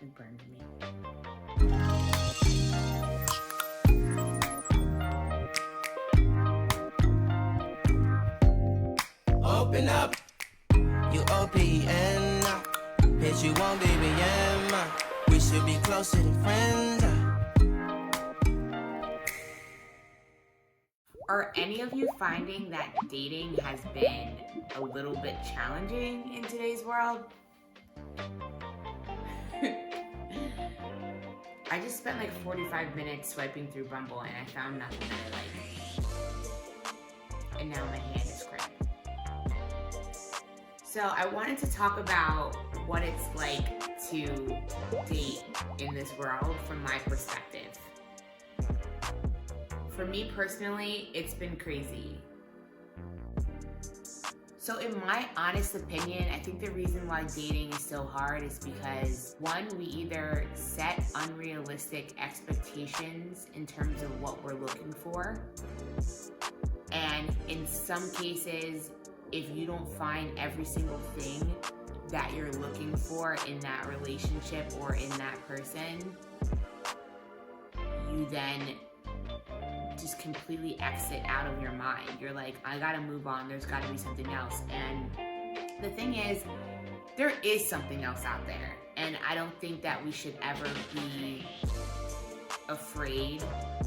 It burned me. Open up, you OPN. Hit you on BBM. We should be closer than friends. Are any of you finding that dating has been a little bit challenging in today's world? I just spent like 45 minutes swiping through Bumble and I found nothing that I like. And now my hand is cramped. So I wanted to talk about what it's like to date in this world from my perspective. For me personally, it's been crazy. So in my honest opinion, I think the reason why dating is so hard is because, one, we either set unrealistic expectations in terms of what we're looking for. And in some cases, if you don't find every single thing that you're looking for in that relationship or in that person, you then just completely exit out of your mind. You're like, I gotta move on, there's gotta be something else. And the thing is, there is something else out there. And I don't think that we should ever be afraid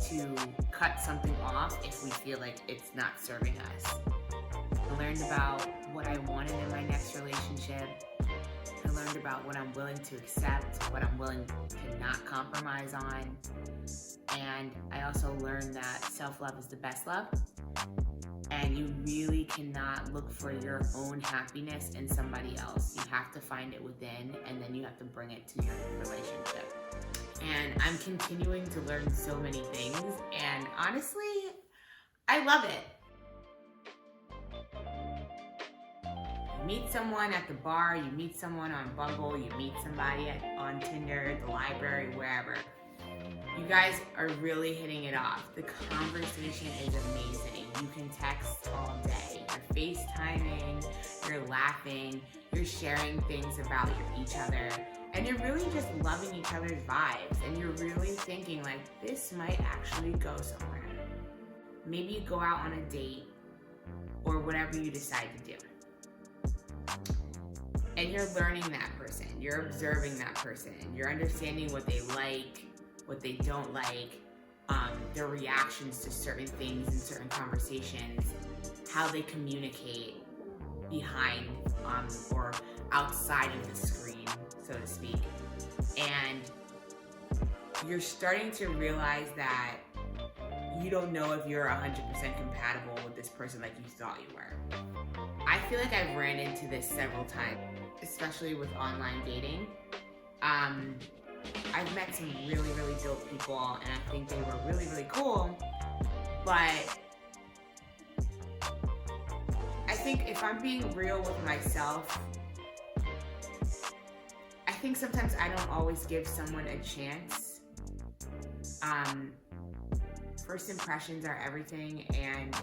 to cut something off if we feel like it's not serving us. I learned about what I wanted in my next relationship. I learned about what I'm willing to accept, what I'm willing to not compromise on. And I also learned that self-love is the best love. And you really cannot look for your own happiness in somebody else. You have to find it within, and then you have to bring it to your relationship. And I'm continuing to learn so many things, and honestly, I love it. You meet someone at the bar, you meet someone on Bumble, you meet somebody on Tinder, the library, wherever. You guys are really hitting it off. The conversation is amazing. You can text all day. You're FaceTiming, you're laughing, you're sharing things about each other, and you're really just loving each other's vibes, and you're really thinking like, this might actually go somewhere. Maybe you go out on a date or whatever you decide to do. And you're learning that person, you're observing that person, you're understanding what they like, what they don't like, their reactions to certain things in certain conversations, how they communicate behind or outside of the screen, so to speak. And you're starting to realize that you don't know if you're 100% compatible with this person like you thought you were. I feel like I've ran into this several times, especially with online dating. I've met some really, really dope people, and I think they were really, really cool. But I think if I'm being real with myself, I think sometimes I don't always give someone a chance. First impressions are everything, and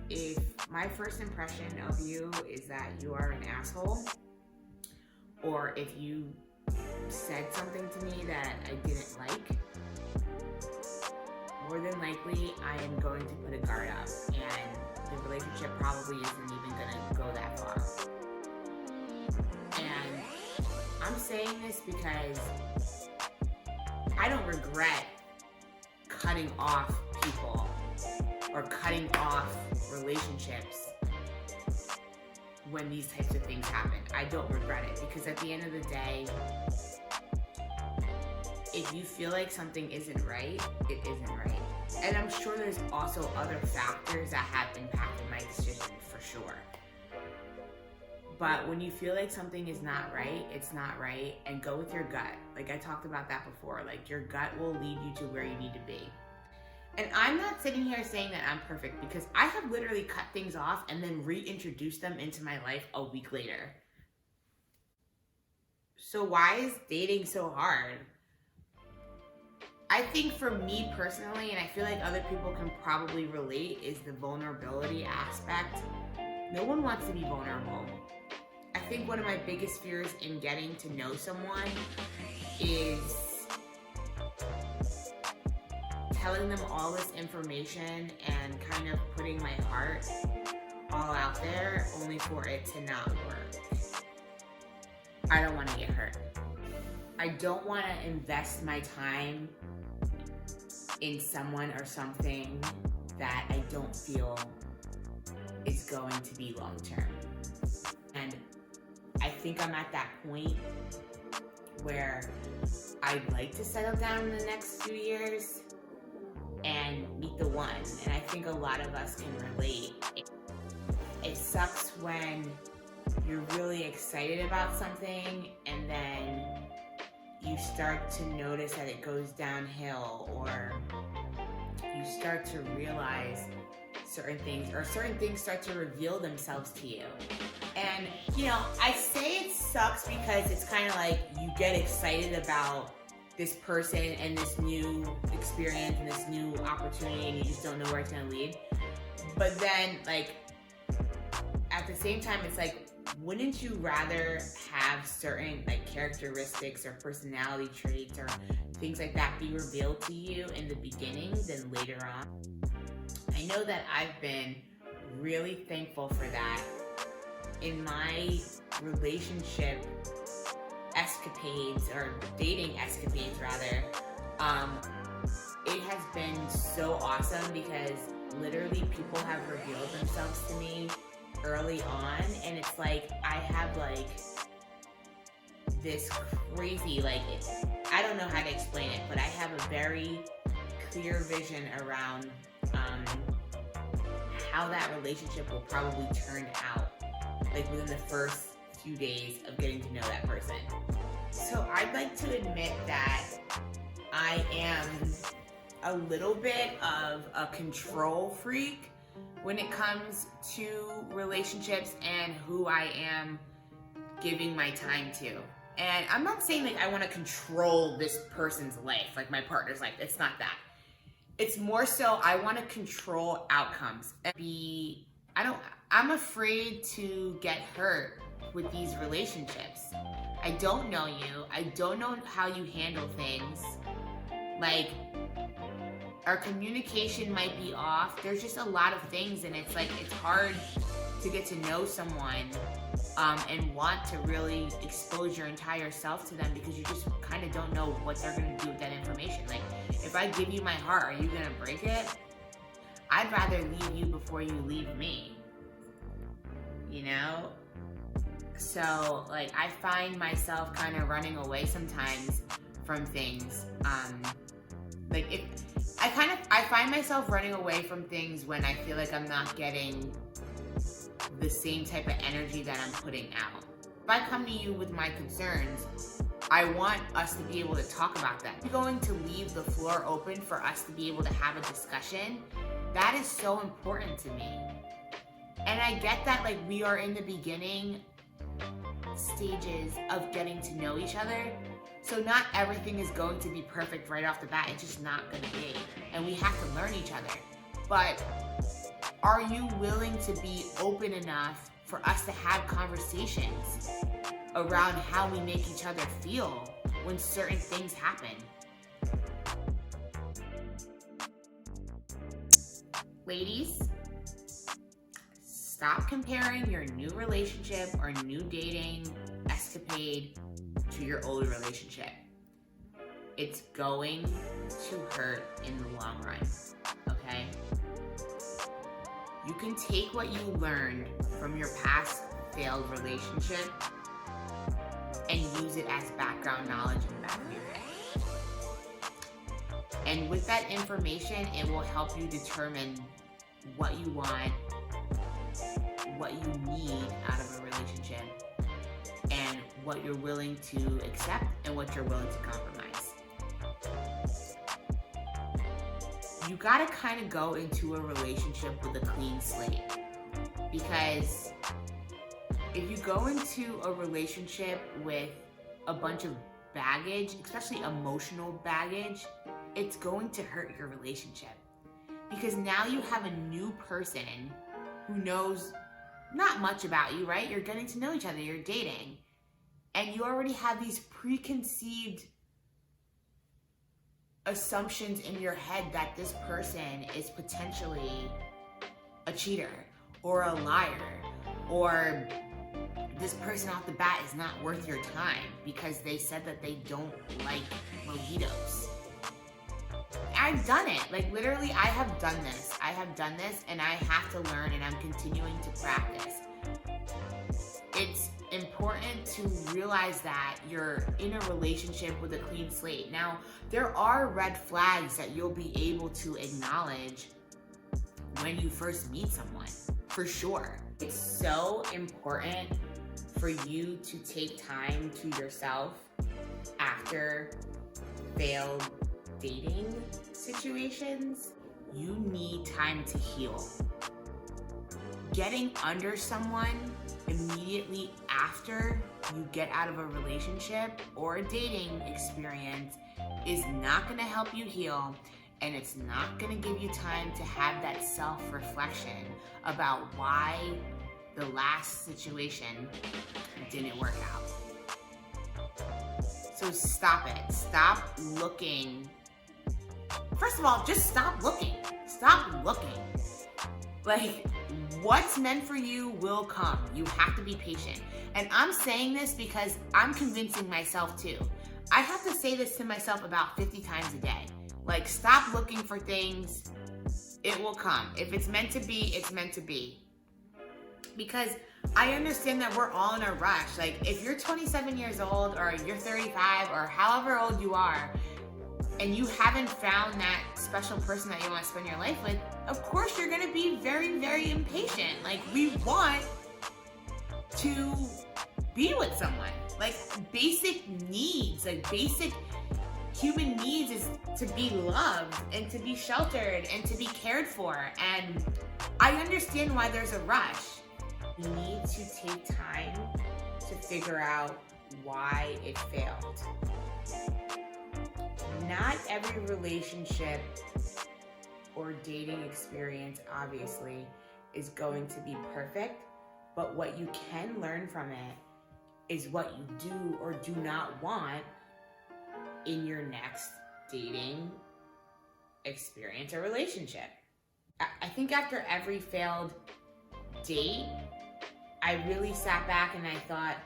if my first impression of you is that you are an asshole, or if you said something to me that I didn't like, more than likely I am going to put a guard up, and the relationship probably isn't even gonna go that far. And I'm saying this because I don't regret cutting off people or cutting off relationships when these types of things happen. I don't regret it, because at the end of the day, if you feel like something isn't right, it isn't right. And I'm sure there's also other factors that have impacted my decision, for sure. But when you feel like something is not right, it's not right, and go with your gut. Like I talked about that before, like your gut will lead you to where you need to be. And I'm not sitting here saying that I'm perfect, because I have literally cut things off and then reintroduced them into my life a week later. So why is dating so hard? I think for me personally, and I feel like other people can probably relate, is the vulnerability aspect. No one wants to be vulnerable. I think one of my biggest fears in getting to know someone is telling them all this information and kind of putting my heart all out there only for it to not work. I don't want to get hurt. I don't want to invest my time in someone or something that I don't feel is going to be long term. And I think I'm at that point where I'd like to settle down in the next few years and meet the one. And I think a lot of us can relate. It sucks when you're really excited about something and then you start to notice that it goes downhill, or you start to realize certain things, or certain things start to reveal themselves to you. And, you know, I say it sucks because it's kind of like you get excited about this person and this new experience and this new opportunity and you just don't know where it's going to lead. But then, like, at the same time, it's like, wouldn't you rather have certain like characteristics or personality traits or things like that be revealed to you in the beginning than later on? I know that I've been really thankful for that in my relationship escapades, or dating escapades rather. It has been so awesome because literally people have revealed themselves to me early on, and it's like I have like this crazy, like, I don't know how to explain it, but I have a very clear vision around how that relationship will probably turn out, like within the first few days of getting to know that person. So I'd like to admit that I am a little bit of a control freak when it comes to relationships and who I am giving my time to. And I'm not saying like I want to control this person's life, like my partner's life. It's not that. It's more so I want to control outcomes and I'm afraid to get hurt with these relationships. I don't know you. I don't know how you handle things. Like, our communication might be off. There's just a lot of things, and it's like it's hard to get to know someone and want to really expose your entire self to them because you just kind of don't know what they're going to do with that information. Like, if I give you my heart, are you going to break it? I'd rather leave you before you leave me, you know? So, like, I find myself kind of running away sometimes from things. Like, if I find myself running away from things when I feel like I'm not getting the same type of energy that I'm putting out. If I come to you with my concerns, I want us to be able to talk about that. I'm going to leave the floor open for us to be able to have a discussion. That is so important to me. And I get that, like, we are in the beginning stages of getting to know each other. So not everything is going to be perfect right off the bat. It's just not going to be. And we have to learn each other. But are you willing to be open enough for us to have conversations around how we make each other feel when certain things happen? Ladies, stop comparing your new relationship or new dating escapade to your old relationship. It's going to hurt in the long run, okay? You can take what you learned from your past failed relationship and use it as background knowledge in the back of your head. And with that information, it will help you determine what you want, what you need out of a relationship, and what you're willing to accept and what you're willing to compromise. You gotta kind of go into a relationship with a clean slate, because if you go into a relationship with a bunch of baggage, especially emotional baggage, it's going to hurt your relationship. Because now you have a new person who knows not much about you, right? You're getting to know each other, you're dating. And you already have these preconceived assumptions in your head that this person is potentially a cheater or a liar, or this person off the bat is not worth your time because they said that they don't like mojitos. I've done it. Like, literally, I have done this. And I have to learn, and I'm continuing to practice. It's important to realize that you're in a relationship with a clean slate. Now, there are red flags that you'll be able to acknowledge when you first meet someone, for sure. It's so important for you to take time to yourself after failed dating situations. You need time to heal. Getting under someone immediately after you get out of a relationship or a dating experience is not going to help you heal, and it's not going to give you time to have that self-reflection about why the last situation didn't work out. So stop it. Stop looking. First of all, just stop looking. Stop looking. Like, what's meant for you will come. You have to be patient. And I'm saying this because I'm convincing myself too. I have to say this to myself about 50 times a day. Like, stop looking for things. It will come. If it's meant to be, it's meant to be. Because I understand that we're all in a rush. Like, if you're 27 years old or you're 35 or however old you are, and you haven't found that special person that you want to spend your life with, of course you're going to be very, very impatient. Like, we want to be with someone. Like, basic needs, like basic human needs is to be loved and to be sheltered and to be cared for. And I understand why there's a rush. You need to take time to figure out why it failed. Not every relationship or dating experience, obviously, is going to be perfect, but what you can learn from it is what you do or do not want in your next dating experience or relationship. I think after every failed date, I really sat back and I thought,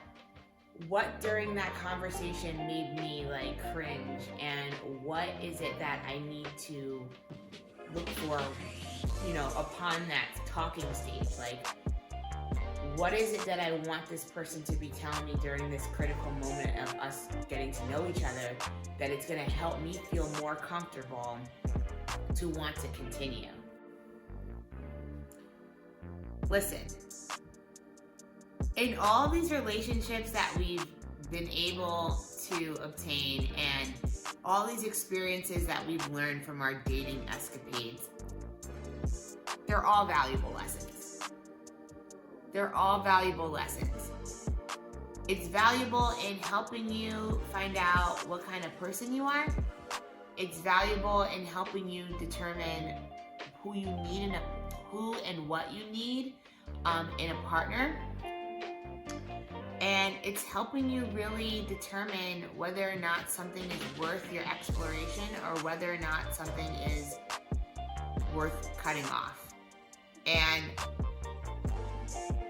what during that conversation made me like cringe, and what is it that I need to look for, you know, upon that talking stage? Like, what is it that I want this person to be telling me during this critical moment of us getting to know each other that it's going to help me feel more comfortable to want to continue? Listen, in all these relationships that we've been able to obtain and all these experiences that we've learned from our dating escapades, they're all valuable lessons. They're all valuable lessons. It's valuable in helping you find out what kind of person you are. It's valuable in helping you determine who you need and who and what you need in a partner. And it's helping you really determine whether or not something is worth your exploration or whether or not something is worth cutting off. And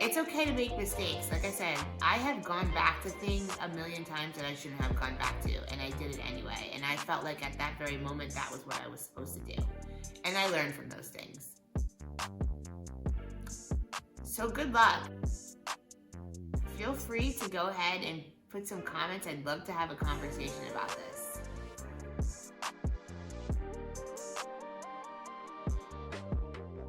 it's okay to make mistakes. Like I said, I have gone back to things a million times that I shouldn't have gone back to, and I did it anyway. And I felt like at that very moment, that was what I was supposed to do. And I learned from those things. So good luck. Feel free to go ahead and put some comments. I'd love to have a conversation about this.